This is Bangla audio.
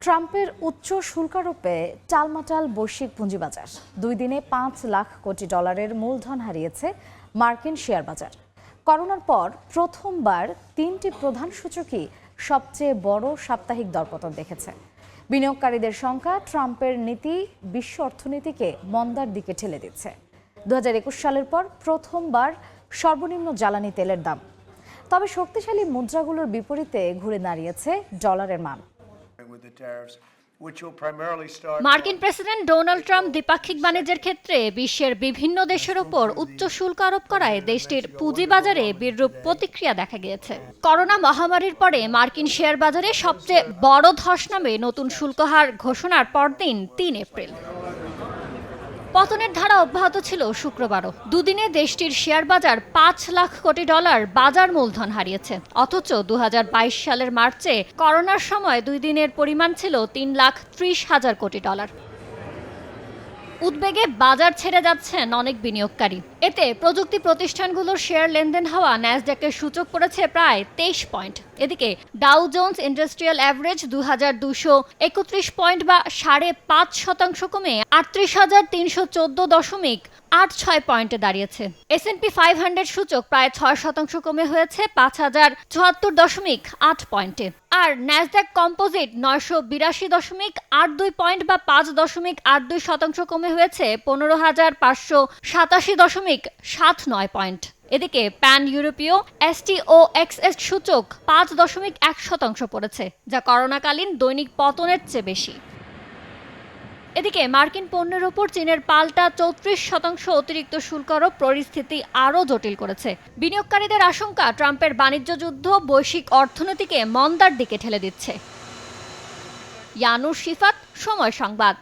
ট্রাম্পের উচ্চ শুল্কারোপে টালমাটাল বৈশ্বিক পুঁজিবাজার। 2 দিনে 5 লাখ কোটি ডলারের মূলধন হারিয়েছে মার্কিন শেয়ার বাজার। করোনার পর প্রথমবার 3টি প্রধান সূচকই সবচেয়ে বড় সাপ্তাহিক দরপতন দেখেছে। বিনিয়োগকারীদের সংখ্যা ট্রাম্পের নীতি বিশ্ব অর্থনীতিকে মন্দার দিকে ঠেলে দিচ্ছে। 2021 সালের পর প্রথমবার সর্বনিম্ন জ্বালানি তেলের দাম। তবে শক্তিশালী মুদ্রাগুলোর বিপরীতে ঘুরে দাঁড়িয়েছে ডলারের মান। মার্কিন প্রেসিডেন্ট ডোনাল্ড ট্রাম্প দ্বিপাক্ষিক বাণিজ্যের ক্ষেত্রে বিশ্বের বিভিন্ন দেশের ওপর উচ্চ শুল্ক আরোপ করায় দেশটির পুঁজিবাজারে বিরূপ প্রতিক্রিয়া দেখা গিয়েছে। করোনা মহামারীর পরে মার্কিন শেয়ার বাজারে সবচেয়ে বড় ধস নামে নতুন শুল্ক হার ঘোষণার পরদিন 3 এপ্রিল। পতনের ধারা অব্যাহত ছিল শুক্রবারও। দুদিনে দেশটির শেয়ার বাজার 5 লাখ কোটি ডলার বাজার মূলধন হারিয়েছে। অথচ 2022 সালের মার্চে করোনার সময় 2 দিনের পরিমাণ ছিল 3,30,000 কোটি ডলার। উদ্বেগে বাজার ছেড়ে যাচ্ছেন অনেক বিনিয়োগকারী। এতে প্রযুক্তি প্রতিষ্ঠানগুলোর শেয়ার লেনদেন হওয়া ন্যাসড্যাকের সূচক পড়েছে প্রায় 23 পয়েন্ট। এদিকে Dow Jones industrial average 2231 point বা 5.5% কমে 38,314.86 পয়েন্টে দাঁড়িয়েছে। S&P 500 সূচক প্রায় 6% কমে হয়েছে 5,074.8 পয়েন্টে। আর ন্যাসড্যাক কম্পোজিট 982.82 পয়েন্ট বা 5.82% কমে হয়েছে 15,587.79 পয়েন্ট। এদিকে প্যান ইউরোপীয় STOXX সূচক 5.1% পড়েছে, যা করোনাকালীন দৈনিক পতনের চেয়ে বেশি। এদিকে মার্কিন পণ্যের ওপর চীনের পাল্টা 34% অতিরিক্ত শুল্ক আরোপ পরিস্থিতি আরও জটিল করেছে। বিনিয়োগকারীদের আশঙ্কা ট্রাম্পের বাণিজ্য যুদ্ধ বৈশ্বিক অর্থনীতিকে মন্দার দিকে ঠেলে দিচ্ছে। ইয়ানুর শিফাত, সময় সংবাদ।